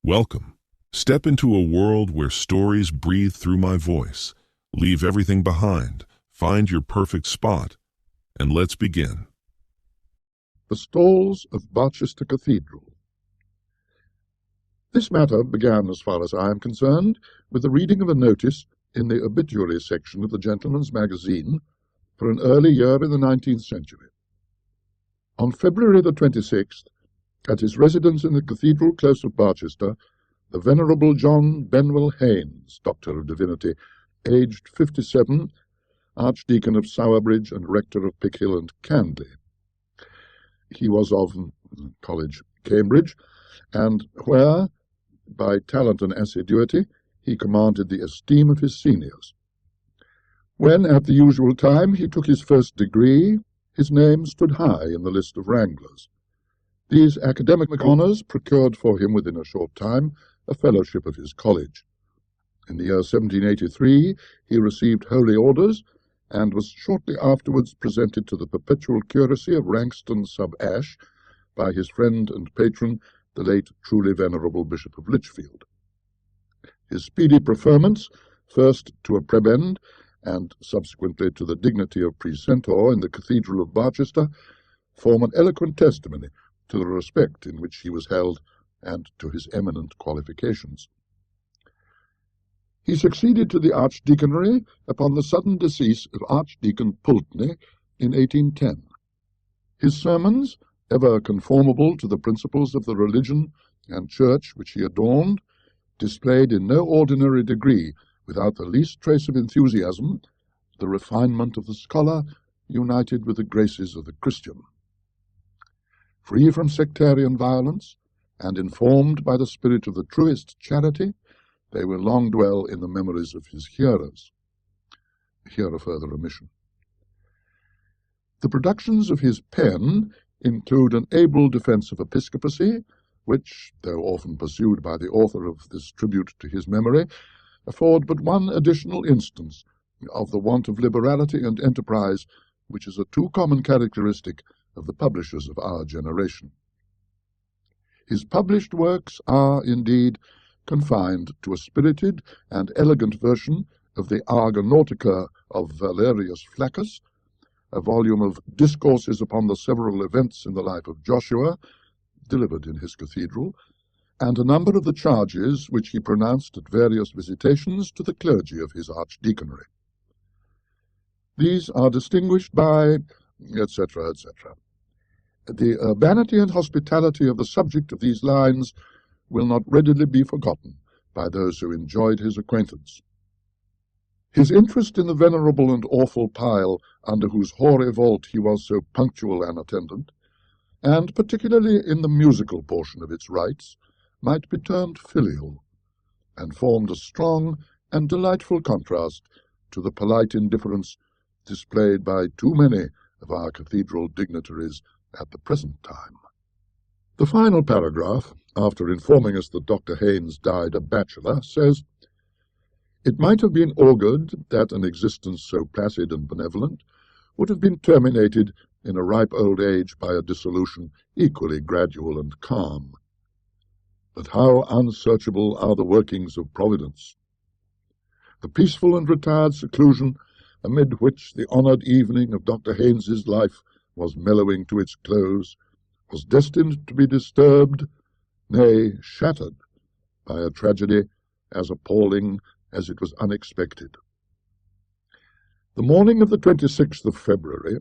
Welcome. Step into a world where stories breathe through my voice. Leave everything behind, find your perfect spot, and let's begin. The Stalls of Barchester Cathedral. This matter began, as far as I am concerned, with the reading of a notice in the obituary section of the Gentleman's Magazine for an early year in the 19th century. On February the 26th, at his residence in the Cathedral Close of Barchester, the Venerable John Benwell Haynes, Doctor of Divinity, aged 57, Archdeacon of Sowerbridge and Rector of Pickhill and Candy. He was of College, Cambridge, and where, by talent and assiduity, he commanded the esteem of his seniors. When, at the usual time, he took his first degree, his name stood high in the list of wranglers. These academic honours procured for him within a short time a fellowship of his college. In the year 1783 he received holy orders, and was shortly afterwards presented to the perpetual curacy of Rankston sub-Ash by his friend and patron, the late truly venerable Bishop of Lichfield. His speedy preferments, first to a prebend, and subsequently to the dignity of precentor in the Cathedral of Barchester, form an eloquent testimony to the respect in which he was held and to his eminent qualifications. He succeeded to the archdeaconry upon the sudden decease of Archdeacon Pulteney in 1810. His sermons, ever conformable to the principles of the religion and church which he adorned, displayed in no ordinary degree, without the least trace of enthusiasm, the refinement of the scholar united with the graces of the Christian. Free from sectarian violence, and informed by the spirit of the truest charity, they will long dwell in the memories of his hearers. Here a further omission. The productions of his pen include an able defence of episcopacy, which, though often pursued by the author of this tribute to his memory, afford but one additional instance of the want of liberality and enterprise which is a too common characteristic of the publishers of our generation. His published works are, indeed, confined to a spirited and elegant version of the Argonautica of Valerius Flaccus, a volume of discourses upon the several events in the life of Joshua, delivered in his cathedral, and a number of the charges which he pronounced at various visitations to the clergy of his archdeaconry. These are distinguished by etc., etc. The urbanity and hospitality of the subject of these lines will not readily be forgotten by those who enjoyed his acquaintance. His interest in the venerable and awful pile under whose hoary vault he was so punctual an attendant, and particularly in the musical portion of its rites, might be termed filial, and formed a strong and delightful contrast to the polite indifference displayed by too many of our cathedral dignitaries at the present time. The final paragraph, after informing us that Dr. Haynes died a bachelor, says, "It might have been augured that an existence so placid and benevolent would have been terminated in a ripe old age by a dissolution equally gradual and calm. But how unsearchable are the workings of Providence! The peaceful and retired seclusion amid which the honoured evening of Dr. Haynes's life was mellowing to its close was destined to be disturbed, nay, shattered, by a tragedy as appalling as it was unexpected. The morning of the 26th of February,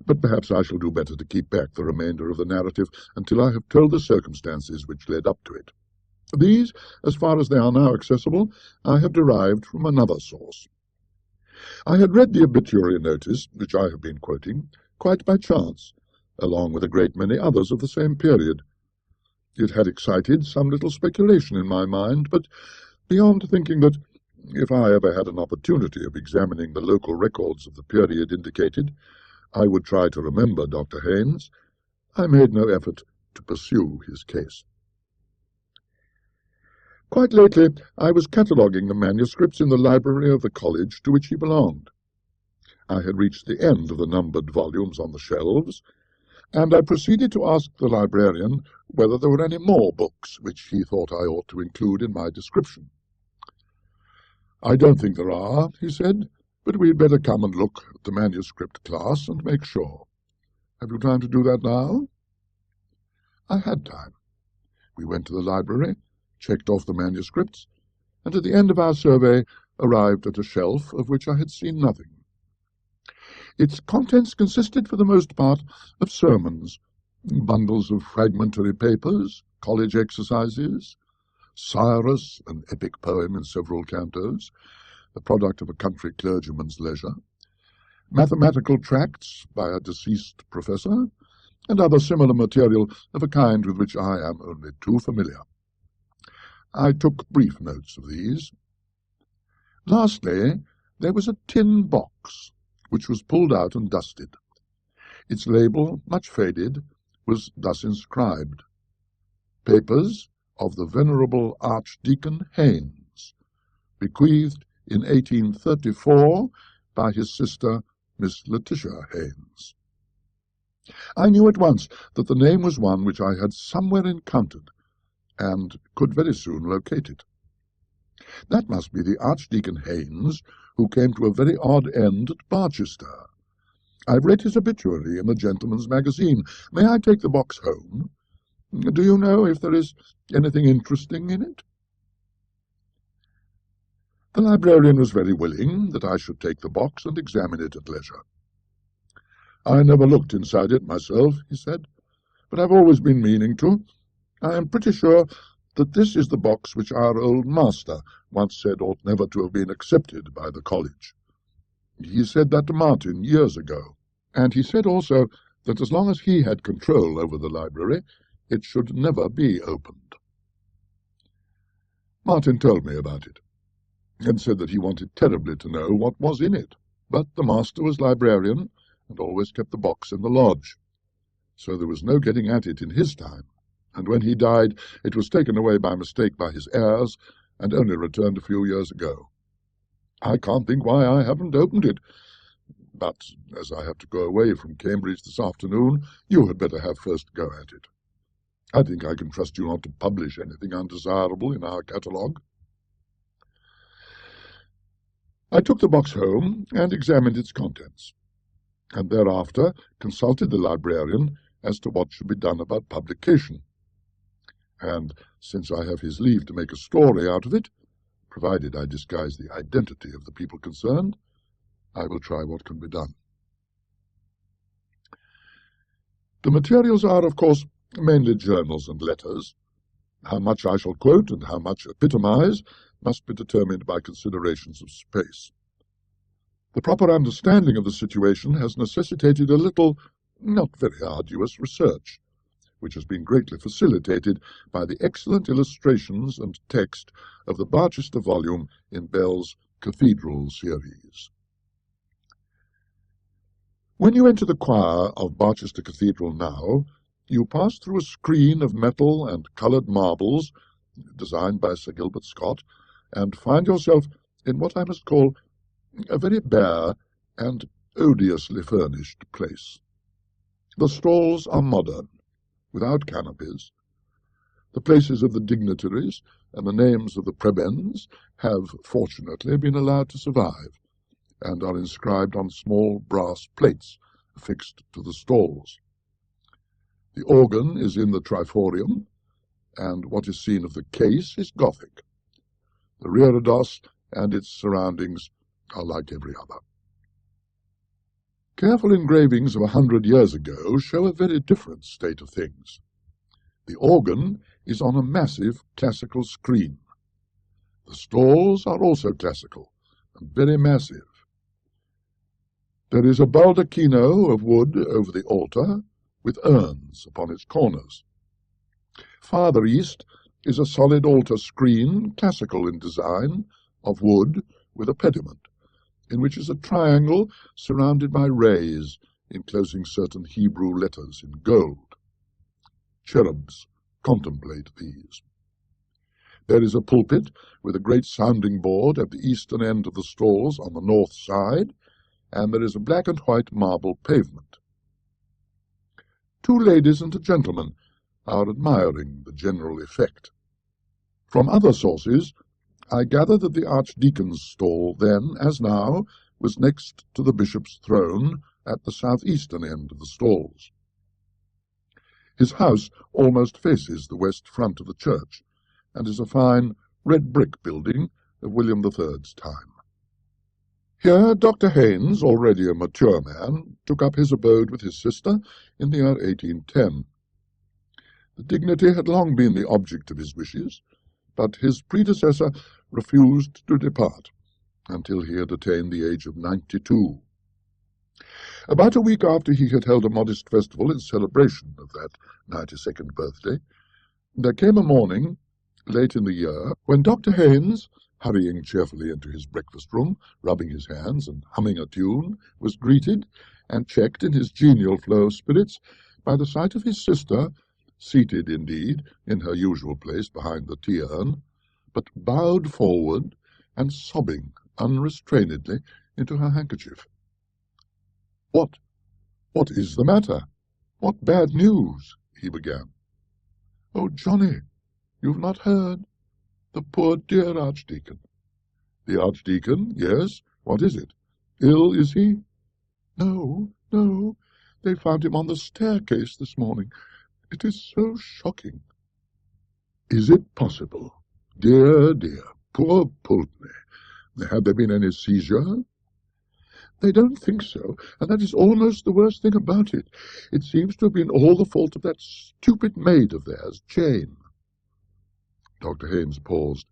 but perhaps I shall do better to keep back the remainder of the narrative until I have told the circumstances which led up to it. These, as far as they are now accessible, I have derived from another source. I had read the obituary notice, which I have been quoting, quite by chance, along with a great many others of the same period. It had excited some little speculation in my mind, but beyond thinking that, if I ever had an opportunity of examining the local records of the period indicated, I would try to remember Dr. Haynes, I made no effort to pursue his case. Quite lately I was cataloguing the manuscripts in the library of the college to which he belonged. I had reached the end of the numbered volumes on the shelves, and I proceeded to ask the librarian whether there were any more books which he thought I ought to include in my description. "I don't think there are," he said, "but we'd better come and look at the manuscript class and make sure. Have you time to do that now?" I had time. We went to the library, checked off the manuscripts, and at the end of our survey arrived at a shelf of which I had seen nothing. Its contents consisted for the most part of sermons, bundles of fragmentary papers, college exercises, Cyrus, an epic poem in several cantos, the product of a country clergyman's leisure, mathematical tracts by a deceased professor, and other similar material of a kind with which I am only too familiar. I took brief notes of these. Lastly, there was a tin box, which was pulled out and dusted. Its label, much faded, was thus inscribed: "Papers of the Venerable Archdeacon Haynes, bequeathed in 1834 by his sister, Miss Letitia Haynes." I knew at once that the name was one which I had somewhere encountered, and could very soon locate it. That must be the Archdeacon Haynes who came to a very odd end at Barchester. I've read his obituary in the Gentleman's Magazine. May I take the box home? Do you know if there is anything interesting in it? The librarian was very willing that I should take the box and examine it at leisure. "I never looked inside it myself," he said, "but I've always been meaning to. I am pretty sure that this is the box which our old master once said ought never to have been accepted by the college. He said that to Martin years ago, and he said also that as long as he had control over the library, it should never be opened. Martin told me about it, and said that he wanted terribly to know what was in it, but the master was librarian, and always kept the box in the lodge, so there was no getting at it in his time, and when he died it was taken away by mistake by his heirs, and only returned a few years ago. I can't think why I haven't opened it, but as I have to go away from Cambridge this afternoon, you had better have first go at it. I think I can trust you not to publish anything undesirable in our catalogue." I took the box home and examined its contents, and thereafter consulted the librarian as to what should be done about publication. And since I have his leave to make a story out of it, provided I disguise the identity of the people concerned, I will try what can be done. The materials are, of course, mainly journals and letters. How much I shall quote and how much epitomize must be determined by considerations of space. The proper understanding of the situation has necessitated a little, not very arduous, research, which has been greatly facilitated by the excellent illustrations and text of the Barchester volume in Bell's Cathedral series. When you enter the choir of Barchester Cathedral now, you pass through a screen of metal and coloured marbles, designed by Sir Gilbert Scott, and find yourself in what I must call a very bare and odiously furnished place. The stalls are modern, without canopies. The places of the dignitaries and the names of the prebends have, fortunately, been allowed to survive, and are inscribed on small brass plates affixed to the stalls. The organ is in the triforium, and what is seen of the case is Gothic. The reredos and its surroundings are like every other. Careful engravings of 100 years ago show a very different state of things. The organ is on a massive classical screen. The stalls are also classical and very massive. There is a baldacchino of wood over the altar, with urns upon its corners. Farther east is a solid altar screen, classical in design, of wood with a pediment, in which is a triangle surrounded by rays enclosing certain Hebrew letters in gold. Cherubs contemplate these. There is a pulpit with a great sounding board at the eastern end of the stalls on the north side, and there is a black and white marble pavement. 2 ladies and a gentleman are admiring the general effect. From other sources, I gather that the Archdeacon's stall then, as now, was next to the bishop's throne at the southeastern end of the stalls. His house almost faces the west front of the church, and is a fine red-brick building of William III's time. Here Dr. Haynes, already a mature man, took up his abode with his sister in the year 1810. The dignity had long been the object of his wishes, but his predecessor refused to depart until he had attained the age of 92. About a week after he had held a modest festival in celebration of that 92nd birthday, there came a morning, late in the year, when Dr. Haynes, hurrying cheerfully into his breakfast-room, rubbing his hands and humming a tune, was greeted and checked in his genial flow of spirits by the sight of his sister, seated, indeed, in her usual place behind the tea-urn, but bowed forward and sobbing unrestrainedly into her handkerchief. What is the matter? What bad news?" he began. "Oh, Johnny, you've not heard? The poor dear Archdeacon." "The Archdeacon? Yes. What is it? Ill, is he?" "No, no. They found him on the staircase this morning. It is so shocking." "Is it possible? Dear, dear, poor Pulteney. Had there been any seizure?" "They don't think so, and that is almost the worst thing about it. It seems to have been all the fault of that stupid maid of theirs, Jane." Dr. Haynes paused.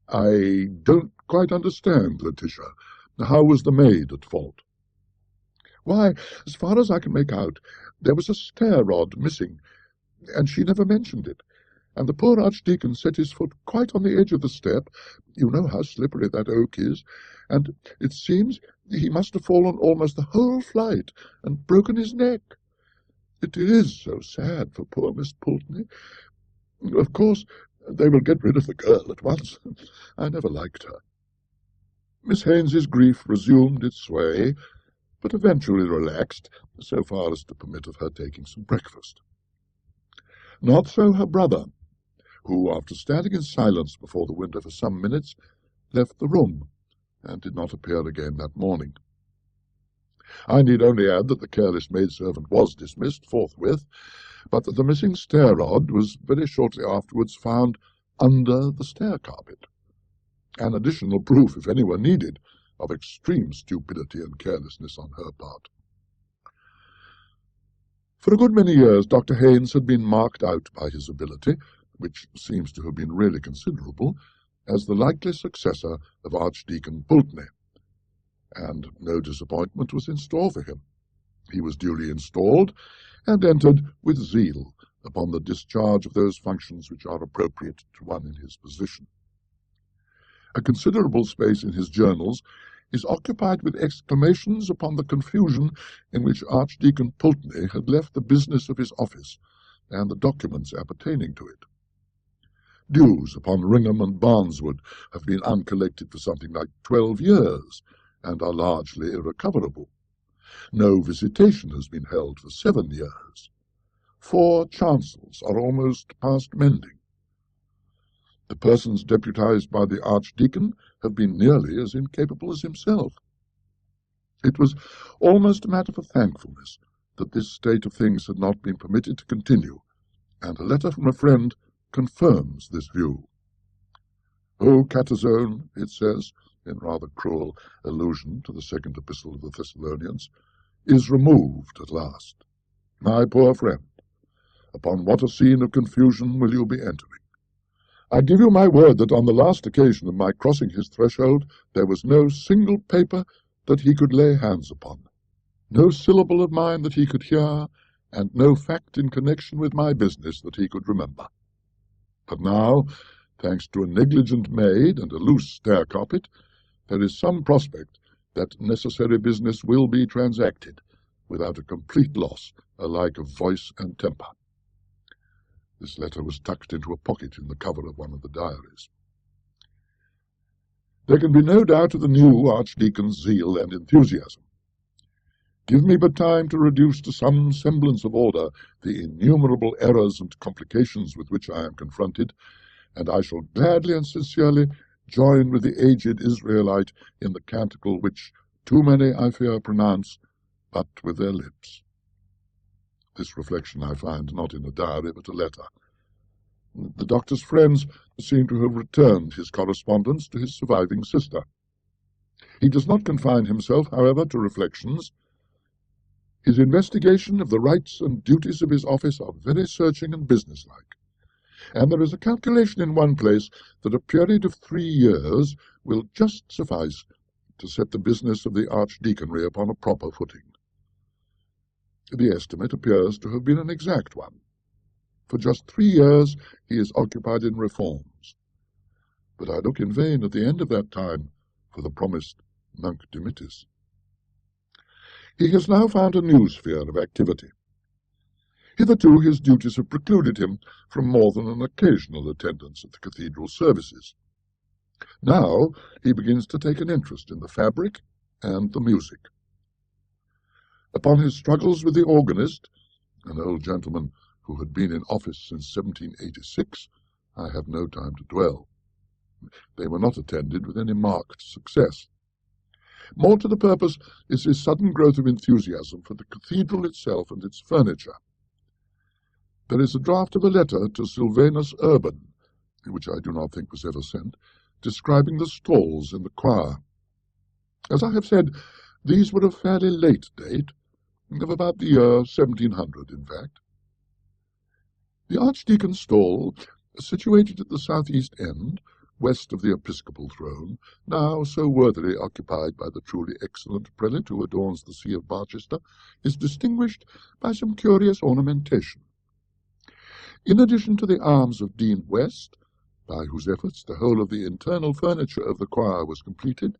"I don't quite understand, Letitia. How was the maid at fault?" "Why, as far as I can make out, there was a stair-rod missing, and she never mentioned it. And the poor Archdeacon set his foot quite on the edge of the step. You know how slippery that oak is, and it seems he must have fallen almost the whole flight and broken his neck. It is so sad for poor Miss Pulteney. Of course, they will get rid of the girl at once. I never liked her." Miss Haynes's grief resumed its sway, but eventually relaxed so far as to permit of her taking some breakfast. Not so her brother, who, after standing in silence before the window for some minutes, left the room, and did not appear again that morning. I need only add that the careless maidservant was dismissed forthwith, but that the missing stair-rod was very shortly afterwards found under the stair-carpet, an additional proof, if any were needed, of extreme stupidity and carelessness on her part. For a good many years Dr. Haynes had been marked out by his ability, which seems to have been really considerable, as the likely successor of Archdeacon Pulteney, and no disappointment was in store for him. He was duly installed, and entered with zeal upon the discharge of those functions which are appropriate to one in his position. A considerable space in his journals is occupied with exclamations upon the confusion in which Archdeacon Pulteney had left the business of his office and the documents appertaining to it. Dues upon Ringham and Barneswood have been uncollected for something like 12 years, and are largely irrecoverable. No visitation has been held for 7 years. 4 chancels are almost past mending. The persons deputized by the Archdeacon have been nearly as incapable as himself. It was almost a matter for thankfulness that this state of things had not been permitted to continue, and a letter from a friend confirms this view. "O Catazone," it says, in rather cruel allusion to the second epistle of the Thessalonians, "is removed at last. My poor friend, upon what a scene of confusion will you be entering! I give you my word that on the last occasion of my crossing his threshold there was no single paper that he could lay hands upon, no syllable of mine that he could hear, and no fact in connection with my business that he could remember. But now, thanks to a negligent maid and a loose stair-carpet, there is some prospect that necessary business will be transacted, without a complete loss alike of voice and temper." This letter was tucked into a pocket in the cover of one of the diaries. There can be no doubt of the new Archdeacon's zeal and enthusiasm. Give me but time to reduce to some semblance of order the innumerable errors and complications with which I am confronted, and I shall gladly and sincerely join with the aged Israelite in the canticle which too many, I fear, pronounce but with their lips. This reflection I find not in a diary but a letter. The doctor's friends seem to have returned his correspondence to his surviving sister. He does not confine himself, however, to reflections. His investigation of the rights and duties of his office are very searching and businesslike, and there is a calculation in one place that a period of 3 years will just suffice to set the business of the archdeaconry upon a proper footing. The estimate appears to have been an exact one. For just 3 years he is occupied in reforms, but I look in vain at the end of that time for the promised Nunc Dimittis. He has now found a new sphere of activity. Hitherto his duties have precluded him from more than an occasional attendance at the cathedral services. Now he begins to take an interest in the fabric and the music. Upon his struggles with the organist, an old gentleman who had been in office since 1786, I have no time to dwell. They were not attended with any marked success. More to the purpose is his sudden growth of enthusiasm for the cathedral itself and its furniture. There is a draft of a letter to Sylvanus Urban, which I do not think was ever sent, describing the stalls in the choir. As I have said, these were of fairly late date, of about the year 1700, in fact. The archdeacon's stall, situated at the south-east end, west of the episcopal throne, now so worthily occupied by the truly excellent prelate who adorns the See of Barchester, is distinguished by some curious ornamentation. In addition to the arms of Dean West, by whose efforts the whole of the internal furniture of the choir was completed,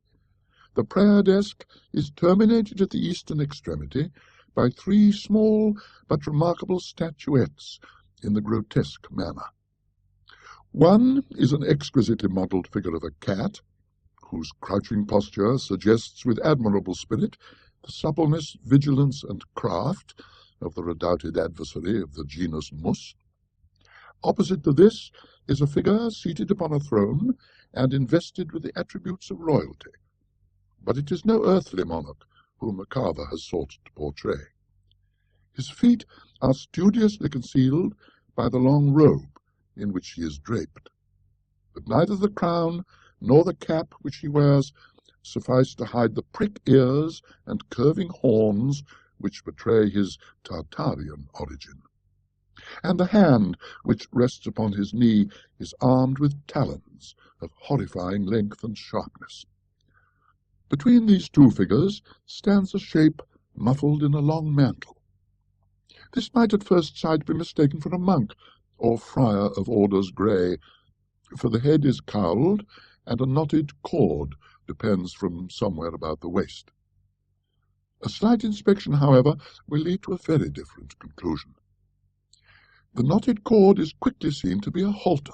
the prayer desk is terminated at the eastern extremity by 3 small but remarkable statuettes in the grotesque manner. One is an exquisitely modelled figure of a cat, whose crouching posture suggests with admirable spirit the suppleness, vigilance, and craft of the redoubted adversary of the genus mus. Opposite to this is a figure seated upon a throne and invested with the attributes of royalty, but it is no earthly monarch whom the carver has sought to portray. His feet are studiously concealed by the long robe in which he is draped, but neither the crown nor the cap which he wears suffice to hide the prick ears and curving horns which betray his Tartarian origin, and the hand which rests upon his knee is armed with talons of horrifying length and sharpness. Between these 2 figures stands a shape muffled in a long mantle. This might at first sight be mistaken for a monk, or friar of orders grey, for the head is cowled, and a knotted cord depends from somewhere about the waist. A slight inspection, however, will lead to a very different conclusion. The knotted cord is quickly seen to be a halter,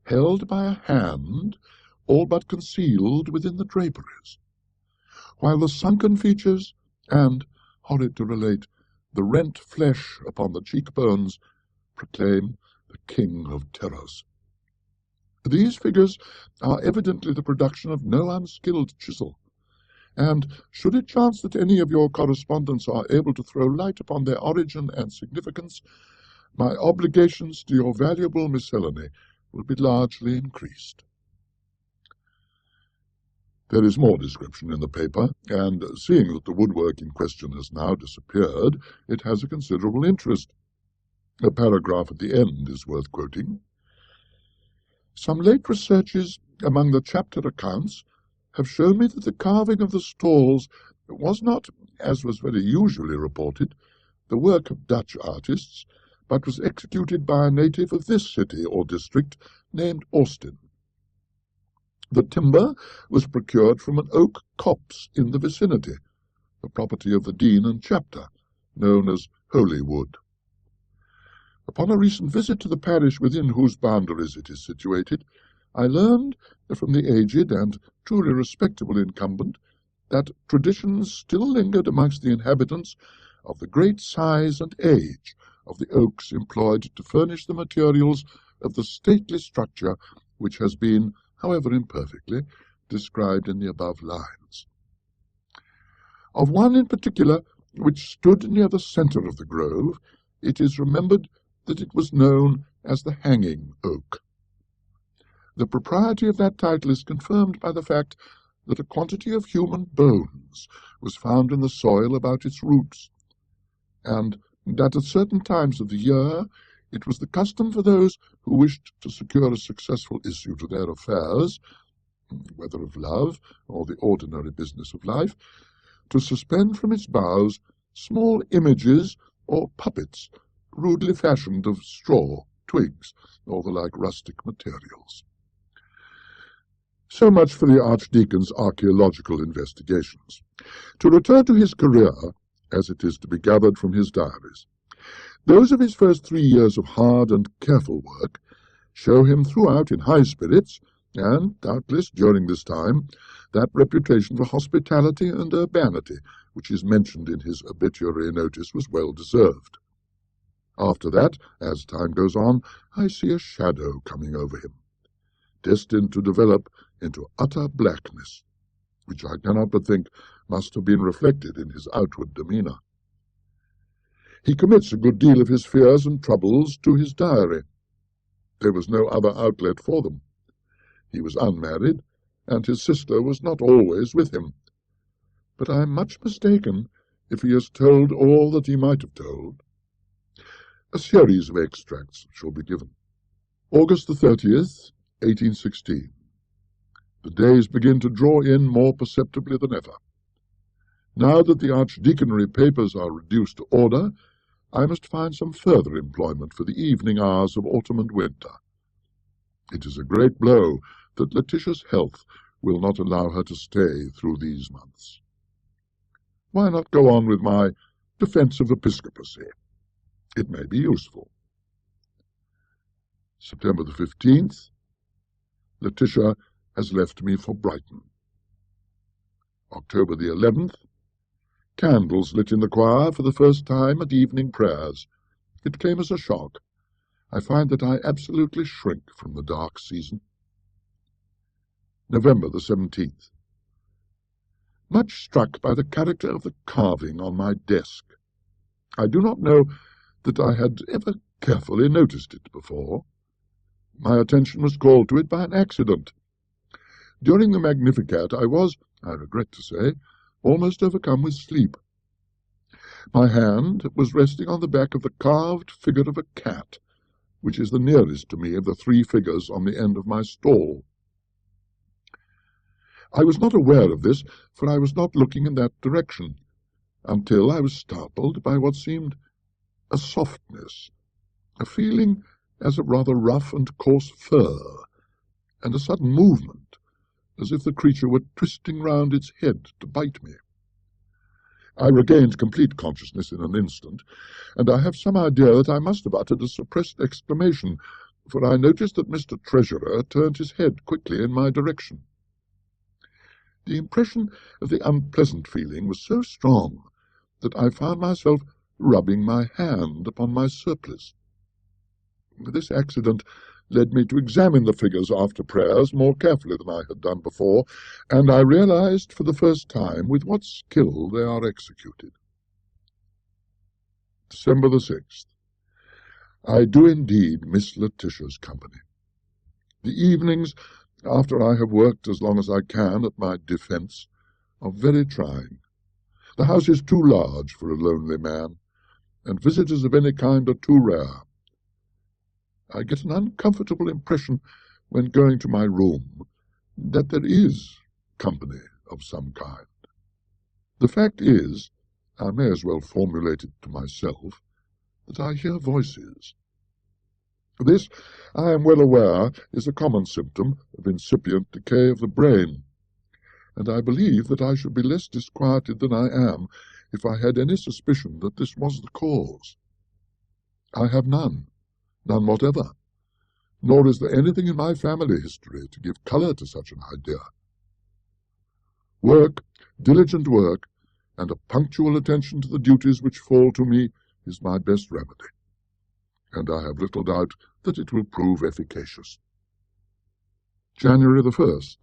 held by a hand all but concealed within the draperies, while the sunken features and, horrid to relate, the rent flesh upon the cheekbones proclaim the King of Terrors. These figures are evidently the production of no unskilled chisel, and should it chance that any of your correspondents are able to throw light upon their origin and significance, my obligations to your valuable miscellany will be largely increased. There is more description in the paper, and seeing that the woodwork in question has now disappeared, it has a considerable interest. A paragraph at the end is worth quoting. Some late researches among the chapter accounts have shown me that the carving of the stalls was not, as was very usually reported, the work of Dutch artists, but was executed by a native of this city or district named Austin. The timber was procured from an oak copse in the vicinity, the property of the dean and chapter, known as Holy Wood. Upon a recent visit to the parish within whose boundaries it is situated, I learned from the aged and truly respectable incumbent that traditions still lingered amongst the inhabitants of the great size and age of the oaks employed to furnish the materials of the stately structure which has been, however imperfectly, described in the above lines. Of one in particular, which stood near the centre of the grove, it is remembered that it was known as the Hanging Oak. The propriety of that title is confirmed by the fact that a quantity of human bones was found in the soil about its roots, and that at certain times of the year it was the custom for those who wished to secure a successful issue to their affairs, whether of love or the ordinary business of life, to suspend from its boughs small images or puppets rudely fashioned of straw, twigs, or the like rustic materials. So much for the Archdeacon's archaeological investigations. To return to his career, as it is to be gathered from his diaries, those of his first 3 years of hard and careful work show him throughout in high spirits, and, doubtless, during this time, that reputation for hospitality and urbanity which is mentioned in his obituary notice was well deserved. After that, as time goes on, I see a shadow coming over him, destined to develop into utter blackness, which I cannot but think must have been reflected in his outward demeanour. He commits a good deal of his fears and troubles to his diary. There was no other outlet for them. He was unmarried, and his sister was not always with him. But I am much mistaken if he has told all that he might have told. A series of extracts shall be given. August the 30th, 1816. The days begin to draw in more perceptibly than ever. Now that the archdeaconry papers are reduced to order, I must find some further employment for the evening hours of autumn and winter. It is a great blow that Letitia's health will not allow her to stay through these months. Why not go on with my defence of episcopacy? It may be useful. September the 15th. Letitia has left me for Brighton. October the 11th. Candles lit in the choir for the first time at evening prayers. It came as a shock. I find that I absolutely shrink from the dark season. November the 17th. Much struck by the character of the carving on my desk. I do not know that I had ever carefully noticed it before. My attention was called to it by an accident. During the Magnificat I was, I regret to say, almost overcome with sleep. My hand was resting on the back of the carved figure of a cat, which is the nearest to me of the 3 figures on the end of my stall. I was not aware of this, for I was not looking in that direction, until I was startled by what seemed a softness, a feeling as of rather rough and coarse fur, and a sudden movement, as if the creature were twisting round its head to bite me. I regained complete consciousness in an instant, and I have some idea that I must have uttered a suppressed exclamation, for I noticed that Mr. Treasurer turned his head quickly in my direction. The impression of the unpleasant feeling was so strong that I found myself rubbing my hand upon my surplice. This accident led me to examine the figures after prayers more carefully than I had done before, and I realized for the first time with what skill they are executed. December the 6th. I do indeed miss Letitia's company. The evenings, after I have worked as long as I can at my defence, are very trying. The house is too large for a lonely man, and visitors of any kind are too rare. I get an uncomfortable impression when going to my room that there is company of some kind. The fact is, I may as well formulate it to myself, that I hear voices. This, I am well aware, is a common symptom of incipient decay of the brain, and I believe that I should be less disquieted than I am if I had any suspicion that this was the cause. I have none whatever, nor is there anything in my family history to give colour to such an idea. Work, diligent work, and a punctual attention to the duties which fall to me is my best remedy, and I have little doubt that it will prove efficacious. January the 1st.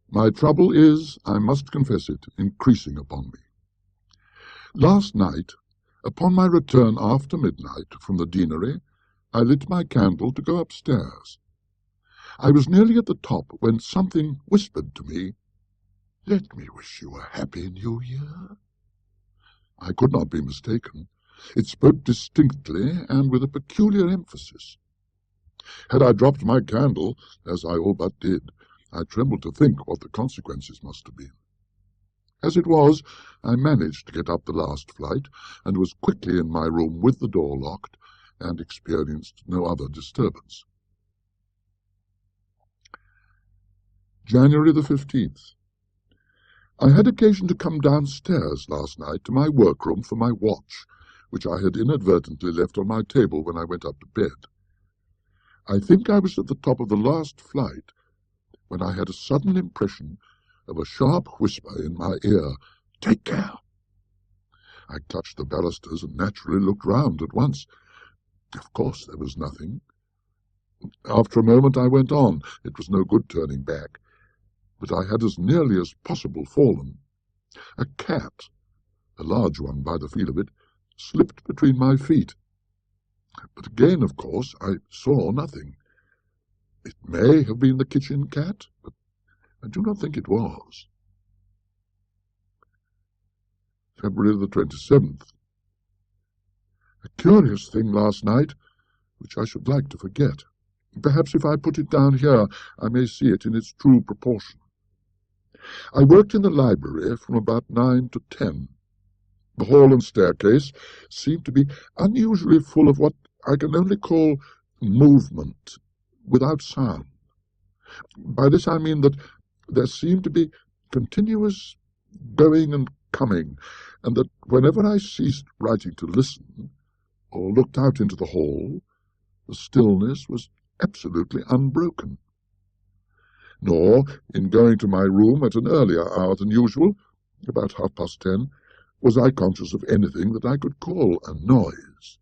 My trouble is, I must confess it, increasing upon me. Last night, upon my return after midnight from the deanery, I lit my candle to go upstairs. I was nearly at the top when something whispered to me, "Let me wish you a happy New Year." I could not be mistaken. It spoke distinctly and with a peculiar emphasis. Had I dropped my candle, as I all but did, I trembled to think what the consequences must have been. As it was, I managed to get up the last flight, and was quickly in my room with the door locked, and experienced no other disturbance. January the 15th. I had occasion to come downstairs last night to my workroom for my watch, which I had inadvertently left on my table when I went up to bed. I think I was at the top of the last flight when I had a sudden impression of a sharp whisper in my ear, "Take care!" I touched the balusters and naturally looked round at once. Of course there was nothing. After a moment I went on. It was no good turning back, but I had as nearly as possible fallen. A cat, a large one by the feel of it, slipped between my feet. But again, of course, I saw nothing. It may have been the kitchen cat, but I do not think it was. February the 27th. A curious thing last night, which I should like to forget. Perhaps if I put it down here, I may see it in its true proportion. I worked in the library from about 9 to 10. The hall and staircase seemed to be unusually full of what I can only call movement, without sound. By this I mean that there seemed to be continuous going and coming, and that whenever I ceased writing to listen, or looked out into the hall, the stillness was absolutely unbroken. Nor, in going to my room at an earlier hour than usual, about 10:30, was I conscious of anything that I could call a noise.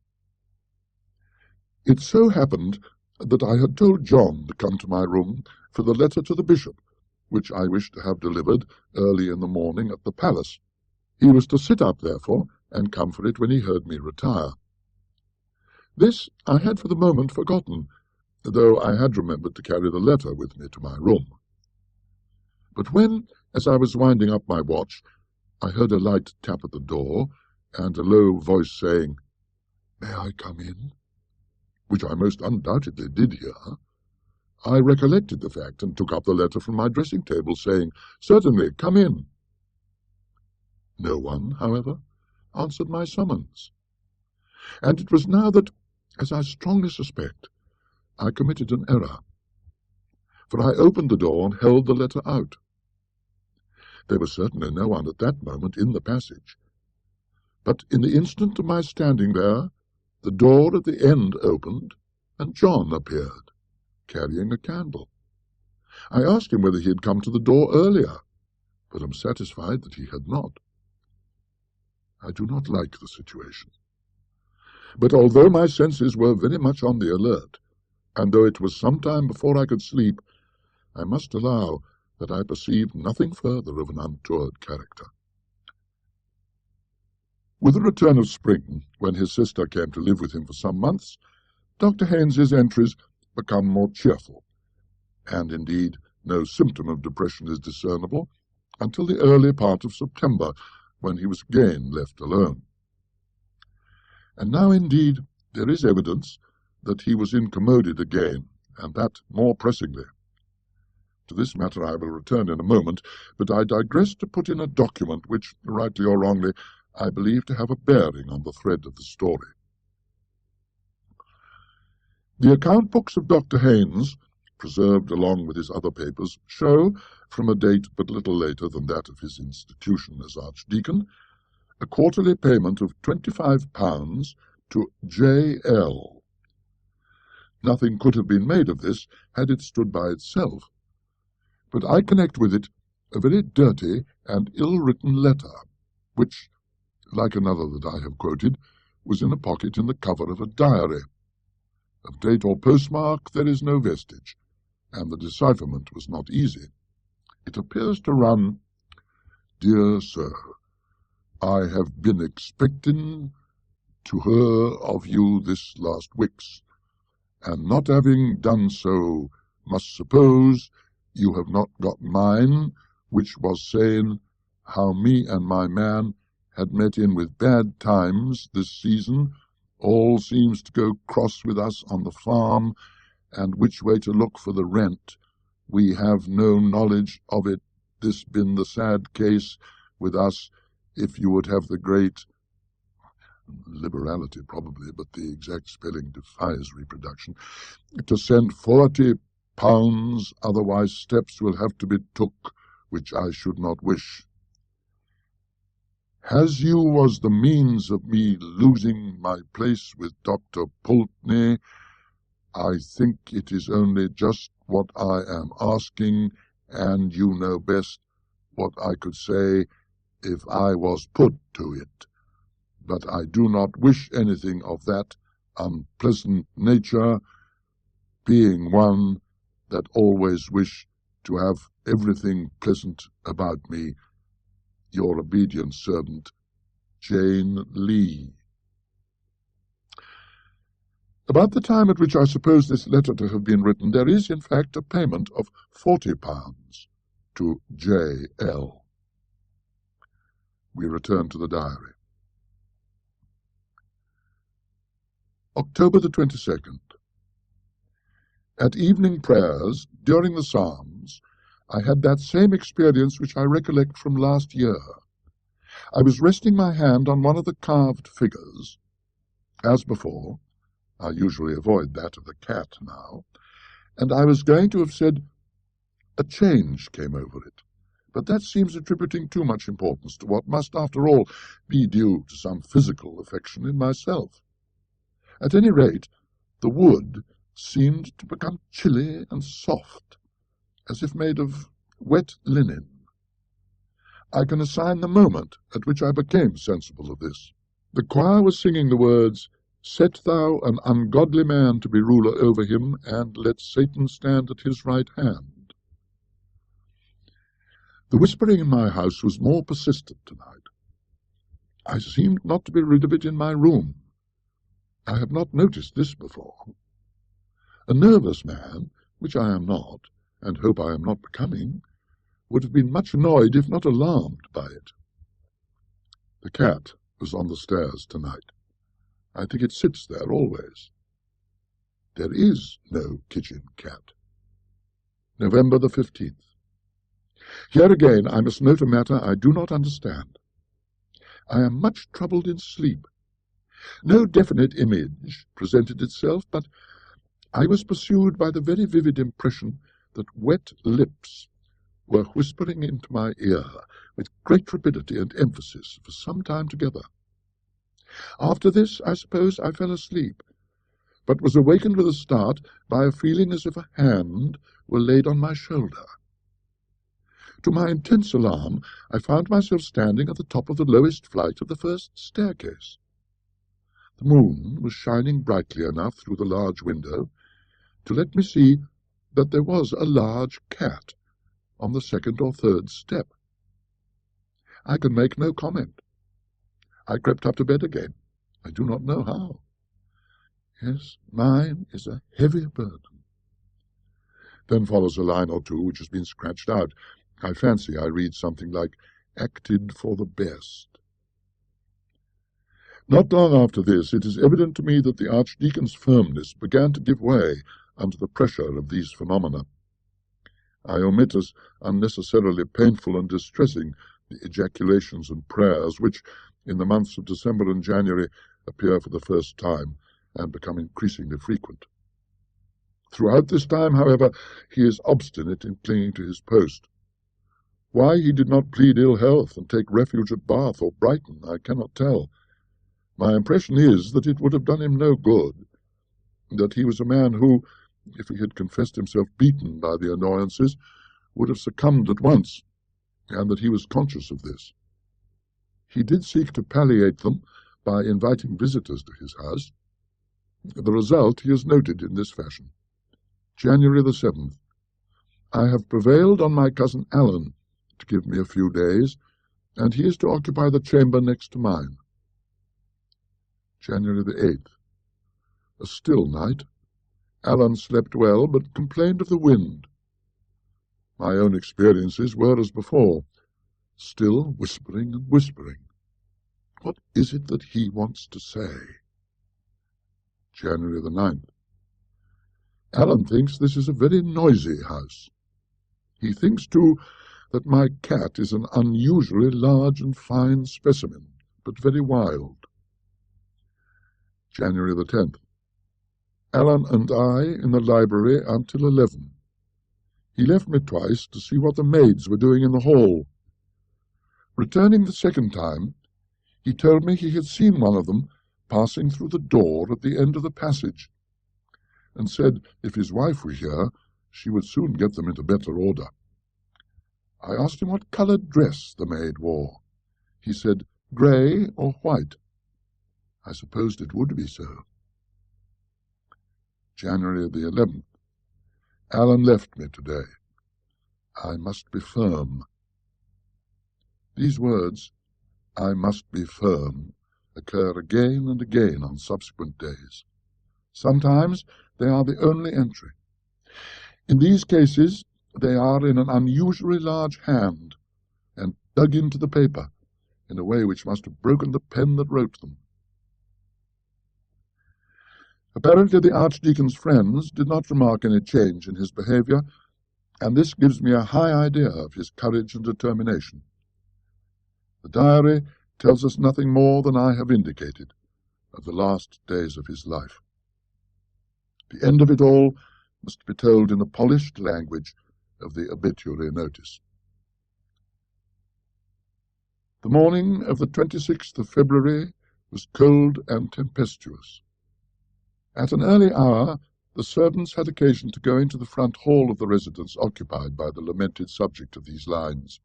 It so happened that I had told John to come to my room for the letter to the bishop, which I wished to have delivered early in the morning at the palace. He was to sit up, therefore, and come for it when he heard me retire. This I had for the moment forgotten, though I had remembered to carry the letter with me to my room. But when, as I was winding up my watch, I heard a light tap at the door, and a low voice saying, "May I come in?" which I most undoubtedly did hear, I recollected the fact and took up the letter from my dressing-table, saying, "Certainly, come in." No one, however, answered my summons, and it was now that, as I strongly suspect, I committed an error, for I opened the door and held the letter out. There was certainly no one at that moment in the passage, but in the instant of my standing there, the door at the end opened, and John appeared, carrying a candle. I asked him whether he had come to the door earlier, but am satisfied that he had not. I do not like the situation. But although my senses were very much on the alert, and though it was some time before I could sleep, I must allow that I perceived nothing further of an untoward character. With the return of spring, when his sister came to live with him for some months, Dr. Haynes's entries become more cheerful, and indeed no symptom of depression is discernible until the early part of September, when he was again left alone. And now indeed there is evidence that he was incommoded again, and that more pressingly. To this matter I will return in a moment, but I digress to put in a document which, rightly or wrongly, I believe to have a bearing on the thread of the story. The account books of Dr. Haynes, preserved along with his other papers, show, from a date but little later than that of his institution as Archdeacon, a quarterly payment of £25 to J.L. Nothing could have been made of this had it stood by itself, but I connect with it a very dirty and ill-written letter, which, like another that I have quoted, was in a pocket in the cover of a diary. Of date or postmark there is no vestige, and the decipherment was not easy. It appears to run, "Dear Sir, I have been expecting to hear of you this last weeks, and not having done so, must suppose you have not got mine, which was saying how me and my man had met in with bad times this season, all seems to go cross with us on the farm, and which way to look for the rent. We have no knowledge of it, this been the sad case with us, if you would have the great liberality probably, but the exact spelling defies reproduction, to send £40, otherwise steps will have to be took, which I should not wish. As you was the means of me losing my place with Dr. Pulteney, I think it is only just what I am asking, and you know best what I could say if I was put to it. But I do not wish anything of that unpleasant nature, being one that always wish to have everything pleasant about me. Your obedient servant, Jane Lee." About the time at which I suppose this letter to have been written, there is, in fact, a payment of £40 to J.L. We return to the diary. October the 22nd. At evening prayers, during the Psalms, I had that same experience which I recollect from last year. I was resting my hand on one of the carved figures. As before, I usually avoid that of the cat now, and I was going to have said, "A change came over it," but that seems attributing too much importance to what must, after all, be due to some physical affection in myself. At any rate, the wood seemed to become chilly and soft, as if made of wet linen. I can assign the moment at which I became sensible of this. The choir was singing the words, "Set thou an ungodly man to be ruler over him, and let Satan stand at his right hand." The whispering in my house was more persistent tonight. I seemed not to be rid of it in my room. I have not noticed this before. A nervous man, which I am not, and hope I am not becoming, would have been much annoyed, if not alarmed, by it. The cat was on the stairs tonight. I think it sits there always. There is no kitchen cat. November the 15th. Here again I must note a matter I do not understand. I am much troubled in sleep. No definite image presented itself, but I was pursued by the very vivid impression that wet lips were whispering into my ear with great rapidity and emphasis for some time together. After this, I suppose, I fell asleep, but was awakened with a start by a feeling as if a hand were laid on my shoulder. To my intense alarm, I found myself standing at the top of the lowest flight of the first staircase. The moon was shining brightly enough through the large window to let me see that there was a large cat on the second or third step. I could make no comment. I crept up to bed again. I do not know how. Yes, mine is a heavy burden. Then follows a line or two which has been scratched out. I fancy I read something like, "Acted for the best." Not long after this, it is evident to me that the Archdeacon's firmness began to give way under the pressure of these phenomena. I omit as unnecessarily painful and distressing the ejaculations and prayers which, in the months of December and January, appear for the first time and become increasingly frequent. Throughout this time, however, he is obstinate in clinging to his post. Why he did not plead ill health and take refuge at Bath or Brighton, I cannot tell. My impression is that it would have done him no good, that he was a man who, if he had confessed himself beaten by the annoyances, would have succumbed at once, and that he was conscious of this. He did seek to palliate them by inviting visitors to his house. The result he has noted in this fashion. January the 7th. I have prevailed on my cousin Alan to give me a few days, and he is to occupy the chamber next to mine. January the 8th. A still night. Alan slept well, but complained of the wind. My own experiences were as before, still whispering and whispering. What is it that he wants to say? January the 9th. Alan thinks this is a very noisy house. He thinks, too, that my cat is an unusually large and fine specimen, but very wild. January the 10th. Alan and I in the library until 11. He left me twice to see what the maids were doing in the hall. Returning the second time, he told me he had seen one of them passing through the door at the end of the passage, and said if his wife were here, she would soon get them into better order. I asked him what coloured dress the maid wore. He said grey or white. I supposed it would be so. January the 11th. Alan left me today. I must be firm. These words, I must be firm, occur again and again on subsequent days. Sometimes they are the only entry. In these cases they are in an unusually large hand, and dug into the paper in a way which must have broken the pen that wrote them. Apparently the Archdeacon's friends did not remark any change in his behaviour, and this gives me a high idea of his courage and determination. The diary tells us nothing more than I have indicated of the last days of his life. The end of it all must be told in the polished language of the obituary notice. The morning of the 26th of February was cold and tempestuous. At an early hour, the servants had occasion to go into the front hall of the residence occupied by the lamented subject of these lines.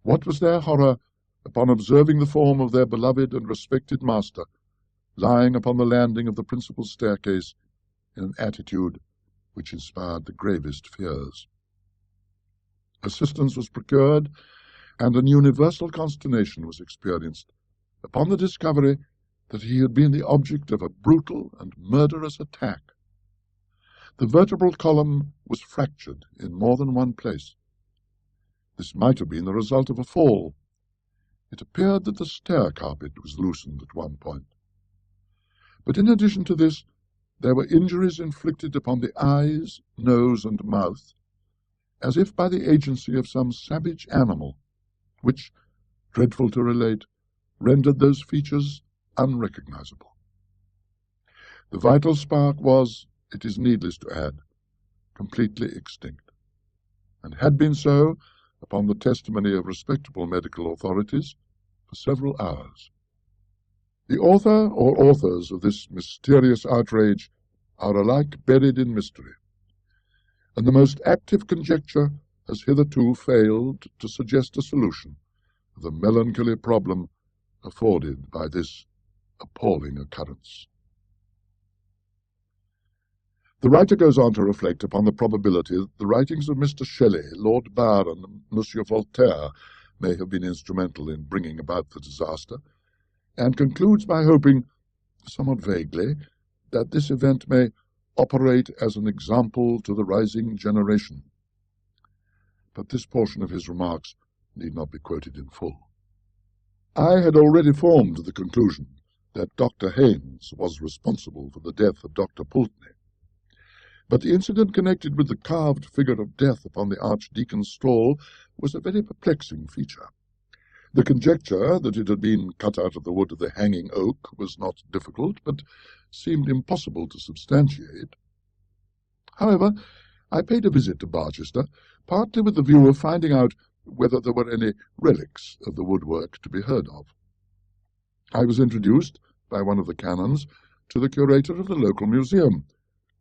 What was their horror upon observing the form of their beloved and respected master lying upon the landing of the principal staircase in an attitude which inspired the gravest fears. Assistance was procured, and an universal consternation was experienced upon the discovery that he had been the object of a brutal and murderous attack. The vertebral column was fractured in more than one place. This might have been the result of a fall. It appeared that the stair carpet was loosened at one point. But in addition to this, there were injuries inflicted upon the eyes, nose, and mouth, as if by the agency of some savage animal, which, dreadful to relate, rendered those features unrecognizable. The vital spark was, it is needless to add, completely extinct, and had been so, upon the testimony of respectable medical authorities, for several hours. The author or authors of this mysterious outrage are alike buried in mystery, and the most active conjecture has hitherto failed to suggest a solution of the melancholy problem afforded by this appalling occurrence. The writer goes on to reflect upon the probability that the writings of Mr. Shelley, Lord Byron, and Monsieur Voltaire may have been instrumental in bringing about the disaster, and concludes by hoping, somewhat vaguely, that this event may operate as an example to the rising generation. But this portion of his remarks need not be quoted in full. I had already formed the conclusion that Dr. Haynes was responsible for the death of Dr. Pulteney, but the incident connected with the carved figure of death upon the Archdeacon's stall was a very perplexing feature. The conjecture that it had been cut out of the wood of the hanging oak was not difficult, but seemed impossible to substantiate. However, I paid a visit to Barchester, partly with the view of finding out whether there were any relics of the woodwork to be heard of. I was introduced, by one of the canons, to the curator of the local museum,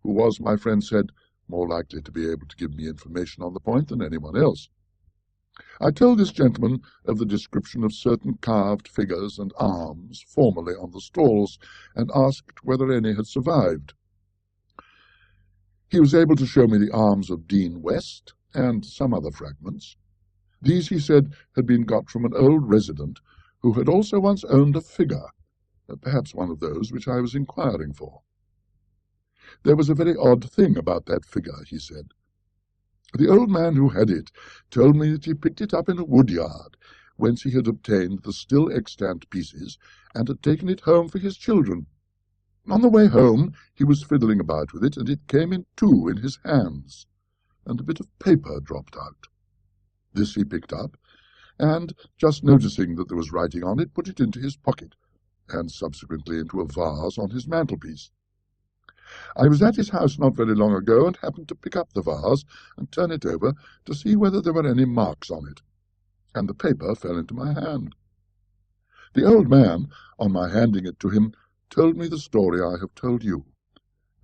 who was, my friend said, more likely to be able to give me information on the point than anyone else. I told this gentleman of the description of certain carved figures and arms formerly on the stalls, and asked whether any had survived. He was able to show me the arms of Dean West and some other fragments. These, he said, had been got from an old resident who had also once owned a figure, perhaps one of those which I was inquiring for. There was a very odd thing about that figure, he said. The old man who had it told me that he picked it up in a woodyard, whence he had obtained the still extant pieces, and had taken it home for his children. On the way home he was fiddling about with it, and it came in two in his hands, and a bit of paper dropped out. This he picked up, and, just noticing that there was writing on it, put it into his pocket, and subsequently into a vase on his mantelpiece. I was at his house not very long ago, and happened to pick up the vase and turn it over to see whether there were any marks on it, and the paper fell into my hand. The old man, on my handing it to him, told me the story I have told you,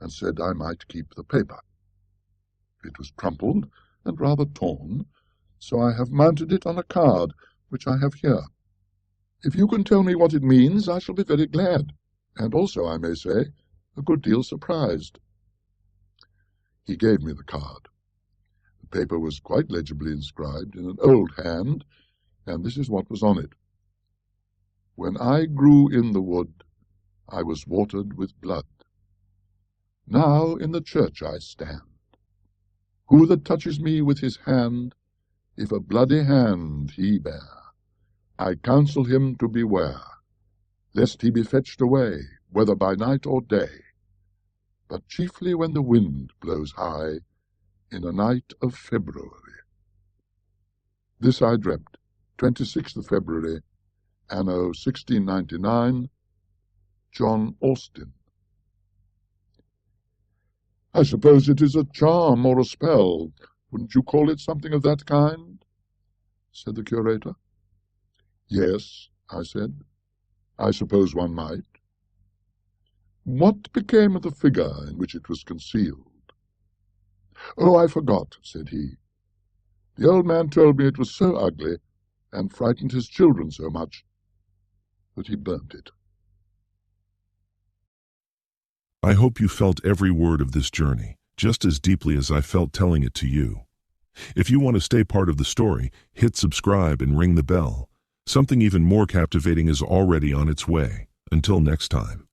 and said I might keep the paper. It was crumpled and rather torn, so I have mounted it on a card, which I have here. If you can tell me what it means, I shall be very glad, and also, I may say, a good deal surprised. He gave me the card. The paper was quite legibly inscribed in an old hand, and this is what was on it. When I grew in the wood, I was watered with blood. Now in the church I stand. Who that touches me with his hand, if a bloody hand he bear, I counsel him to beware, lest he be fetched away, whether by night or day, but chiefly when the wind blows high, in a night of February. This I dreamt, 26th of February, anno 1699, John Austin. I suppose it is a charm or a spell. Wouldn't you call it something of that kind? Said the curator. Yes, I said. I suppose one might. What became of the figure in which it was concealed? Oh, I forgot, said he. The old man told me it was so ugly, and frightened his children so much, that he burnt it. I hope you felt every word of this journey, just as deeply as I felt telling it to you. If you want to stay part of the story, hit subscribe and ring the bell. Something even more captivating is already on its way. Until next time.